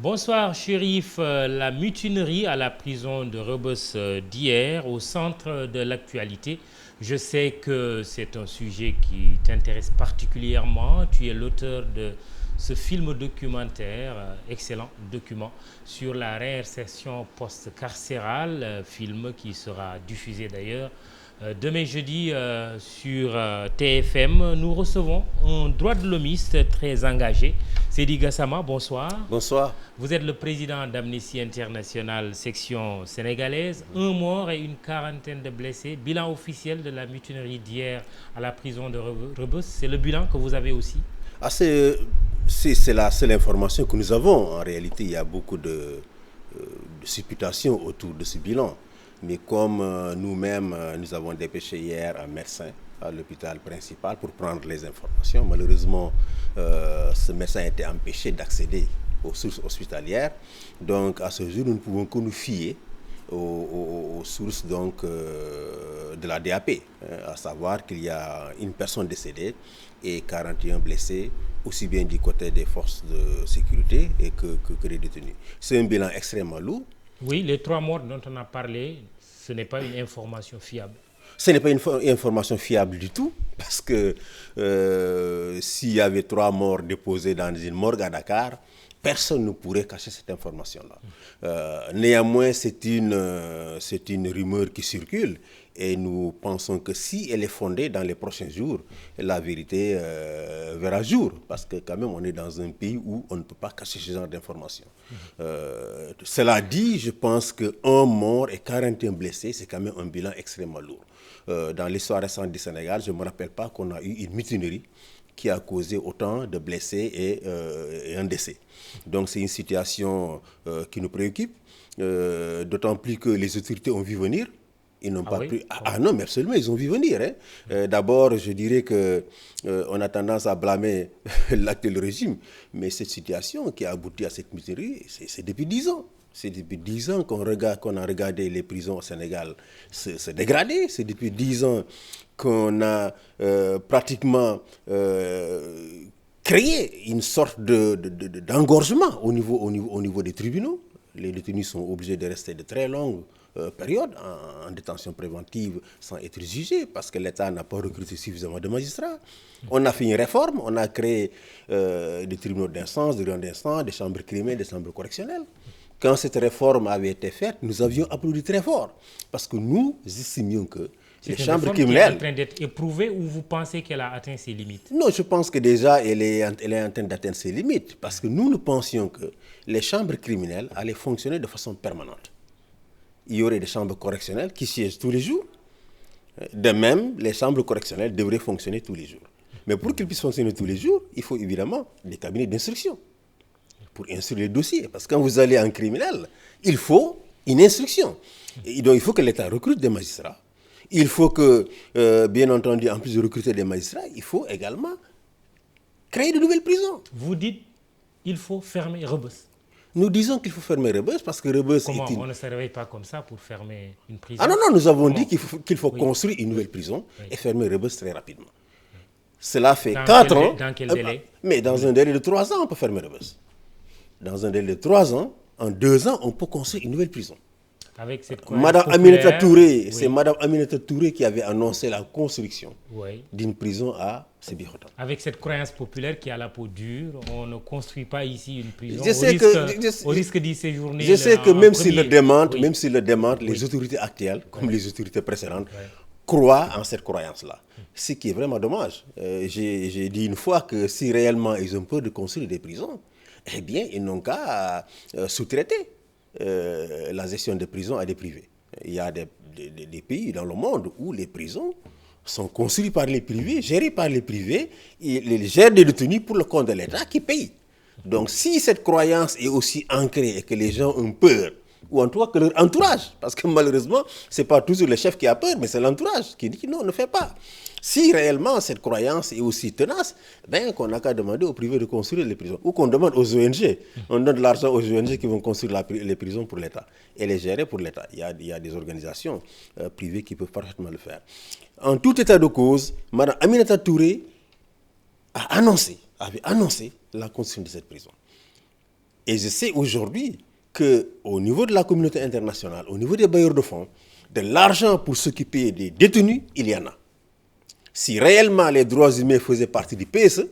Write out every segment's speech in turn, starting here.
Bonsoir Chérif. La mutinerie à la prison de Rebeuss d'hier au centre de l'actualité. Je sais que c'est un sujet qui t'intéresse particulièrement. Tu es l'auteur de ce film documentaire, excellent document, sur la réinsertion post-carcérale, film qui sera diffusé d'ailleurs demain jeudi sur TFM. Nous recevons un droit de l'homiste très engagé, Seydi Gassama. Bonsoir. Bonsoir. Vous êtes le président d'Amnesty International section sénégalaise. Un mort et une quarantaine de blessés. Bilan officiel de la mutinerie d'hier à la prison de Rebeuss. C'est le bilan que vous avez aussi? C'est l'information que nous avons. En réalité, il y a beaucoup de supputations autour de ce bilan. Mais comme nous-mêmes, nous avons dépêché hier un médecin à l'hôpital principal pour prendre les informations. Malheureusement, ce médecin a été empêché d'accéder aux sources hospitalières. Donc, à ce jour, nous ne pouvons que nous fier aux sources de la DAP, à savoir qu'il y a une personne décédée et 41 blessés, aussi bien du côté des forces de sécurité que des détenus. C'est un bilan extrêmement lourd. Oui, les 3 morts dont on a parlé, ce n'est pas une information fiable. Ce n'est pas une information fiable du tout, parce que s'il y avait 3 morts déposés dans une morgue à Dakar, personne ne pourrait cacher cette information-là. Néanmoins, c'est une rumeur qui circule et nous pensons que si elle est fondée dans les prochains jours, la vérité verra jour. Parce que quand même, on est dans un pays où on ne peut pas cacher ce genre d'informations. Cela dit, je pense qu'un mort et 41 blessés, c'est quand même un bilan extrêmement lourd. Dans l'histoire récente du Sénégal, je ne me rappelle pas qu'on a eu une mutinerie qui a causé autant de blessés et un décès. Donc c'est une situation qui nous préoccupe, d'autant plus que les autorités ont vu venir. Ils n'ont pas pris... non, mais absolument, ils ont vu venir. D'abord, je dirais qu'on a tendance à blâmer l'actuel régime, mais cette situation qui a abouti à cette mutinerie, c'est depuis 10 ans. C'est depuis 10 ans qu'on a regardé les prisons au Sénégal se dégrader. C'est depuis 10 ans qu'on a pratiquement créé une sorte d'engorgement au niveau des tribunaux. Les détenus sont obligés de rester de très longues périodes en détention préventive sans être jugés parce que l'État n'a pas recruté suffisamment de magistrats. On a fait une réforme, on a créé des tribunaux d'instance, des grande d'instance, des chambres criminelles, des chambres correctionnelles. Quand cette réforme avait été faite, nous avions applaudi très fort parce que nous estimions que les chambres criminelles... C'est en train d'être éprouvée ou vous pensez qu'elle a atteint ses limites? Non, je pense que déjà elle est en train d'atteindre ses limites parce que nous pensions que les chambres criminelles allaient fonctionner de façon permanente. Il y aurait des chambres correctionnelles qui siègent tous les jours. De même, les chambres correctionnelles devraient fonctionner tous les jours. Mais pour qu'elles puissent fonctionner tous les jours, il faut évidemment des cabinets d'instruction pour instruire les dossiers. Parce que quand vous allez en criminel, il faut une instruction. Et donc il faut que l'État recrute des magistrats. Il faut que, bien entendu, en plus de recruter des magistrats, il faut également créer de nouvelles prisons. Vous dites qu'il faut fermer Rebeuss. Nous disons qu'il faut fermer Rebeuss parce que Rebeuss Comment on ne se réveille pas comme ça pour fermer une prison? Ah non, nous avons dit qu'il faut construire une nouvelle prison et fermer Rebeuss très rapidement. Cela fait 4 ans. Dans quel délai? Mais dans un délai de 3 ans, on peut fermer Rebeuss. Dans un délai de 3 ans, en 2 ans, on peut construire une nouvelle prison. Avec cette Madame Aminata Touré, c'est Madame Aminata Touré qui avait annoncé la construction d'une prison à Sébikotane. Avec cette croyance populaire qui a la peau dure, on ne construit pas ici une prison au risque d'y séjourner. Je sais que même s'ils le démentent, les autorités actuelles, comme les autorités précédentes, croient en cette croyance-là. Ce qui est vraiment dommage. J'ai dit une fois que si réellement ils ont peur de construire des prisons, eh bien, ils n'ont qu'à sous-traiter la gestion des prisons à des privés. Il y a des pays dans le monde où les prisons sont construites par les privés, gérées par les privés, et les gèrent des détenus pour le compte de l'État qui paye. Donc si cette croyance est aussi ancrée et que les gens ont peur, ou en tout cas que leur entourage, parce que malheureusement, ce n'est pas toujours le chef qui a peur, mais c'est l'entourage qui dit non, ne fais pas. Si réellement cette croyance est aussi tenace, ben qu'on n'a qu'à demander aux privés de construire les prisons. Ou qu'on demande aux ONG. On donne de l'argent aux ONG qui vont construire les prisons pour l'État et les gérer pour l'État. Il y a des organisations privées qui peuvent parfaitement le faire. En tout état de cause, Mme Aminata Touré avait annoncé la construction de cette prison. Et je sais aujourd'hui qu'au niveau de la communauté internationale, au niveau des bailleurs de fonds, de l'argent pour s'occuper des détenus, il y en a. Si réellement les droits humains faisaient partie du PSE,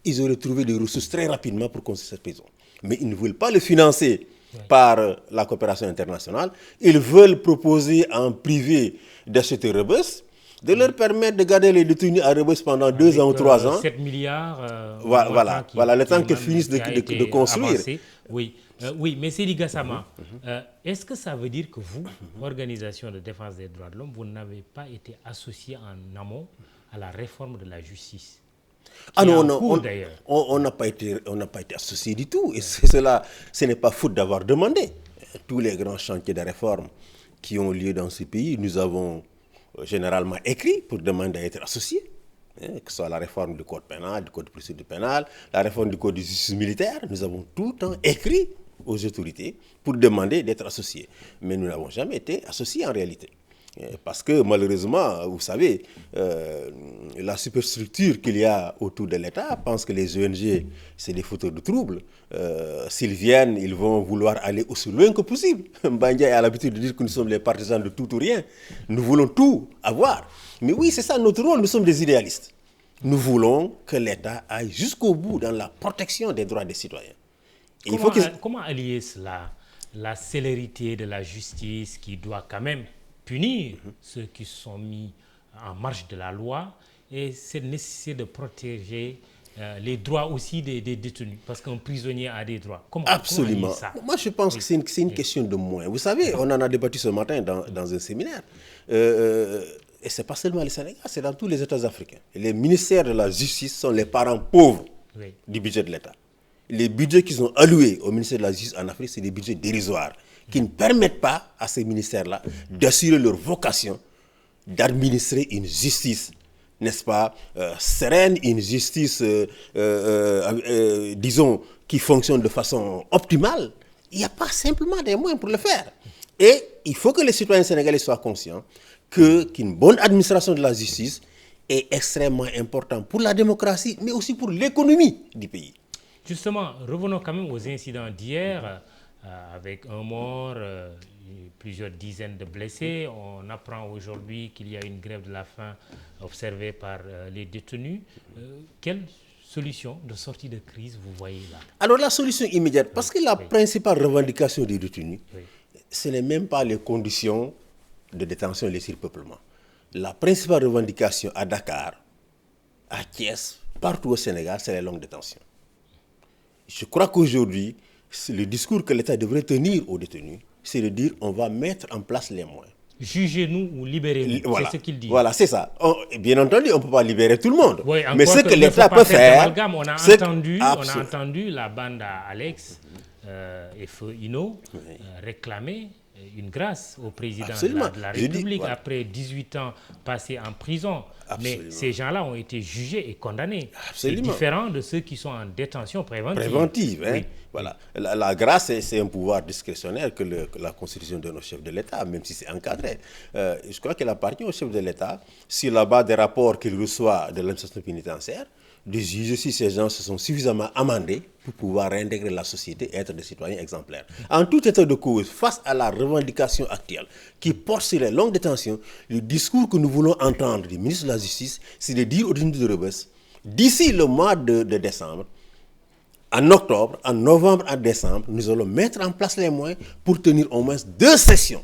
ils auraient trouvé des ressources très rapidement pour construire cette prison. Mais ils ne veulent pas le financer par la coopération internationale. Ils veulent proposer en privé d'acheter Rebeuss, de leur permettre de garder les détenus à Rebeuss pendant 2 ans ou 3 ans. 7 milliards. Voilà, le temps qu'ils finissent de construire. Avancé. Oui. Oui, mais Seydi Gassama, est-ce que ça veut dire que vous, organisation de défense des droits de l'homme, vous n'avez pas été associé en amont à la réforme de la justice? Ah non, on n'a pas été associé du tout. Et cela, ce n'est pas faute d'avoir demandé. Tous les grands chantiers de réforme qui ont lieu dans ce pays, nous avons généralement écrit pour demander à être associés. Que ce soit la réforme du code pénal, du code de procédure pénale, la réforme du code de justice militaire, nous avons tout le temps écrit aux autorités pour demander d'être associés. Mais nous n'avons jamais été associés en réalité. Parce que malheureusement, vous savez, la superstructure qu'il y a autour de l'État pense que les ONG, c'est des fauteurs de troubles. S'ils viennent, ils vont vouloir aller aussi loin que possible. Mbandia a l'habitude de dire que nous sommes les partisans de tout ou rien. Nous voulons tout avoir. Mais oui, c'est ça notre rôle, nous sommes des idéalistes. Nous voulons que l'État aille jusqu'au bout dans la protection des droits des citoyens. Et comment allier cela, la célérité de la justice qui doit quand même punir ceux qui sont mis en marge de la loi et cette nécessité de protéger les droits aussi des détenus, parce qu'un prisonnier a des droits. Absolument. Comment ça? Moi, je pense que c'est une question de moyens. Vous savez, on en a débattu ce matin dans un séminaire. Et ce n'est pas seulement le Sénégal, c'est dans tous les États africains. Et les ministères de la justice sont les parents pauvres du budget de l'État. Les budgets qui sont alloués au ministère de la Justice en Afrique, c'est des budgets dérisoires qui ne permettent pas à ces ministères-là d'assurer leur vocation d'administrer une justice, n'est-ce pas, sereine, une justice, disons, qui fonctionne de façon optimale. Il n'y a pas simplement des moyens pour le faire. Et il faut que les citoyens sénégalais soient conscients qu'une bonne administration de la justice est extrêmement importante pour la démocratie, mais aussi pour l'économie du pays. Justement, revenons quand même aux incidents d'hier, avec un mort, plusieurs dizaines de blessés. On apprend aujourd'hui qu'il y a une grève de la faim observée par les détenus. Quelle solution de sortie de crise vous voyez là? Alors la solution immédiate, parce que la principale revendication des détenus, ce n'est même pas les conditions de détention et les surpeuplements. La principale revendication à Dakar, à Thiès, partout au Sénégal, c'est les longues détentions. Je crois qu'aujourd'hui, le discours que l'État devrait tenir aux détenus, c'est de dire on va mettre en place les moyens. Jugez-nous ou libérez-nous, voilà. C'est ce qu'il dit. Voilà, c'est ça. Bien entendu, on ne peut pas libérer tout le monde. Oui, mais ce que l'État peut faire... On a entendu la bande à Alex et Feu Ino réclamer une grâce au président de la République après 18 ans passés en prison. Absolument. Mais ces gens-là ont été jugés et condamnés. Absolument. C'est différent de ceux qui sont en détention préventive. Préventive, hein? Oui. Voilà. La grâce, c'est un pouvoir discrétionnaire que la Constitution donne au chef de l'État, même si c'est encadré. Je crois qu'elle appartient au chef de l'État, sur la base des rapports qu'il reçoit de l'administration pénitentiaire, de juger si ces gens se sont suffisamment amendés pour pouvoir réintégrer la société et être des citoyens exemplaires. En tout état de cause, face à la revendication actuelle qui porte sur les longues détentions, le discours que nous voulons entendre du ministre de la Justice, c'est de dire aux détenus de Rebeuss, d'ici le mois de décembre, en octobre, en novembre, en décembre, nous allons mettre en place les moyens pour tenir au moins 2 sessions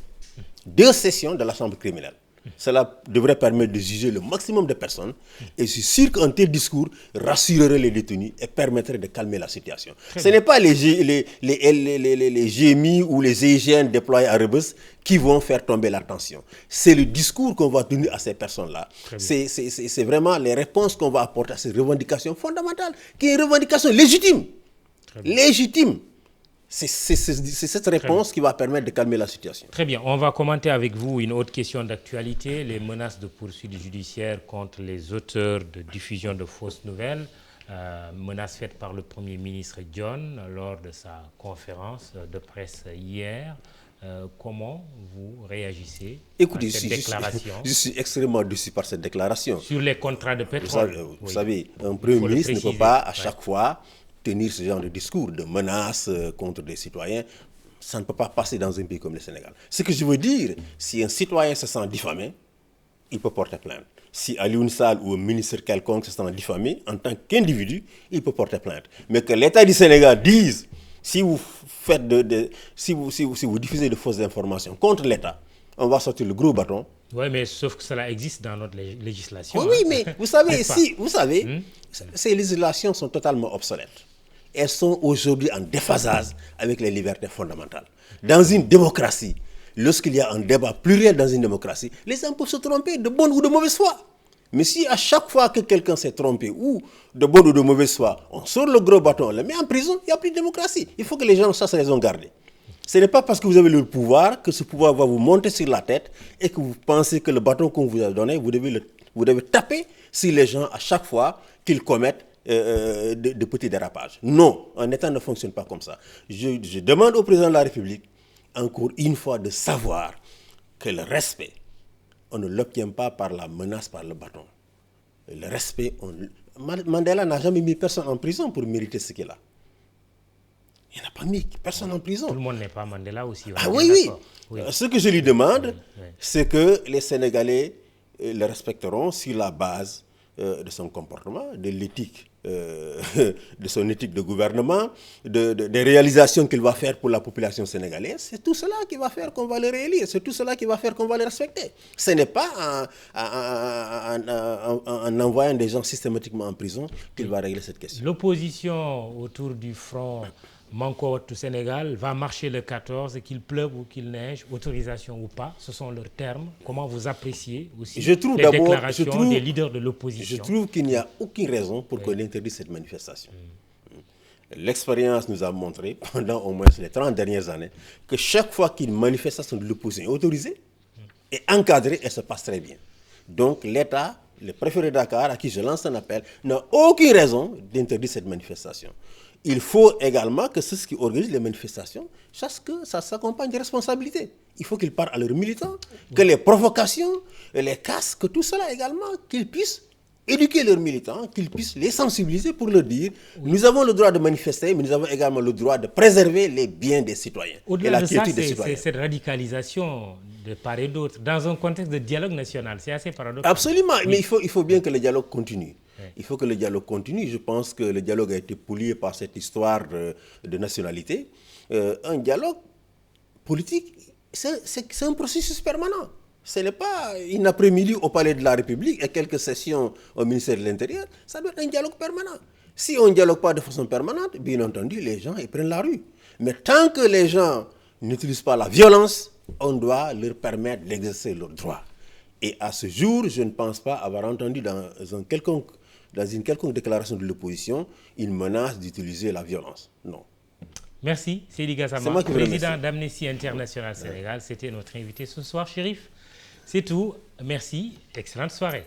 de la chambre criminelle. Cela devrait permettre de juger le maximum de personnes et je suis sûr qu'un tel discours rassurerait les détenus et permettrait de calmer la situation. Ce n'est pas les GMI ou les EIGN déployés à Rebeuss qui vont faire tomber la tension. C'est le discours qu'on va tenir à ces personnes-là. C'est vraiment les réponses qu'on va apporter à ces revendications fondamentales, qui est une revendication légitime. Légitime. C'est cette réponse qui va permettre de calmer la situation. Très bien. On va commenter avec vous une autre question d'actualité, les menaces de poursuites judiciaires contre les auteurs de diffusion de fausses nouvelles, menaces faites par le Premier ministre John lors de sa conférence de presse hier. Comment vous réagissez à cette déclaration? Je suis extrêmement déçu par cette déclaration. Sur les contrats de pétrole. Vous savez, un Premier ministre ne peut pas à chaque fois tenir ce genre de discours, de menaces contre des citoyens. Ça ne peut pas passer dans un pays comme le Sénégal. Ce que je veux dire, si un citoyen se sent diffamé, il peut porter plainte. Si Alioune Sall ou un ministre quelconque se sent diffamé, en tant qu'individu, il peut porter plainte. Mais que l'État du Sénégal dise, si vous diffusez de fausses informations contre l'État, on va sortir le gros bâton. Oui, mais sauf que cela existe dans notre législation. Oui, mais vous savez, ces législations sont totalement obsolètes. Elles sont aujourd'hui en déphasage avec les libertés fondamentales. Dans une démocratie, lorsqu'il y a un débat pluriel dans une démocratie, les gens peuvent se tromper de bonne ou de mauvaise foi. Mais si à chaque fois que quelqu'un s'est trompé ou de bonne ou de mauvaise foi, on sort le gros bâton, on le met en prison, il n'y a plus de démocratie. Il faut que les gens sachent raison garder. Ce n'est pas parce que vous avez le pouvoir que ce pouvoir va vous monter sur la tête et que vous pensez que le bâton qu'on vous a donné, vous devez taper sur les gens à chaque fois qu'ils commettent de petits dérapages. Non, un État ne fonctionne pas comme ça. Je demande au président de la République, encore une fois, de savoir que le respect, on ne l'obtient pas par la menace, par le bâton. Le respect, Mandela n'a jamais mis personne en prison pour mériter ce qu'il a. Il n'a pas mis personne en prison. Tout le monde n'est pas Mandela aussi. Ah oui. Ce que je lui demande, c'est que les Sénégalais le respecteront sur la base de son comportement, de l'éthique, de son éthique de gouvernement, des réalisations qu'il va faire pour la population sénégalaise. C'est tout cela qui va faire qu'on va le réélire. C'est tout cela qui va faire qu'on va le respecter. Ce n'est pas en envoyant des gens systématiquement en prison qu'il va régler cette question. L'opposition autour du front Manko Wattu Sénégal va marcher le 14, qu'il pleuve ou qu'il neige, autorisation ou pas, ce sont leurs termes. Comment vous appréciez aussi les déclarations des leaders de l'opposition? Je trouve qu'il n'y a aucune raison pour qu'on interdise cette manifestation. L'expérience nous a montré, pendant au moins les 30 dernières années, que chaque fois qu'une manifestation de l'opposition est autorisée et encadrée, elle se passe très bien. Donc l'État, le préfet de Dakar, à qui je lance un appel, n'a aucune raison d'interdire cette manifestation. Il faut également que ceux qui organisent les manifestations sachent que ça s'accompagne de responsabilités. Il faut qu'ils parlent à leurs militants, que les provocations, les casses, que tout cela également, qu'ils puissent éduquer leurs militants, qu'ils puissent les sensibiliser pour leur dire nous avons le droit de manifester, mais nous avons également le droit de préserver les biens des citoyens. Au-delà de ça, c'est cette radicalisation de part et d'autre, dans un contexte de dialogue national. C'est assez paradoxal. Absolument, mais il faut bien que le dialogue continue. Il faut que le dialogue continue. Je pense que le dialogue a été pollué par cette histoire de nationalité. Un dialogue politique, c'est un processus permanent. Ce n'est pas une après-midi au Palais de la République et quelques sessions au ministère de l'Intérieur. Ça doit être un dialogue permanent. Si on ne dialogue pas de façon permanente, bien entendu, les gens ils prennent la rue. Mais tant que les gens n'utilisent pas la violence, on doit leur permettre d'exercer leurs droits. Et à ce jour, je ne pense pas avoir entendu dans une quelconque déclaration de l'opposition une menace d'utiliser la violence. Non. Merci, Seydi Gassama, président d'Amnesty International Sénégal. C'était notre invité ce soir, Chérif. C'est tout. Merci. Excellente soirée.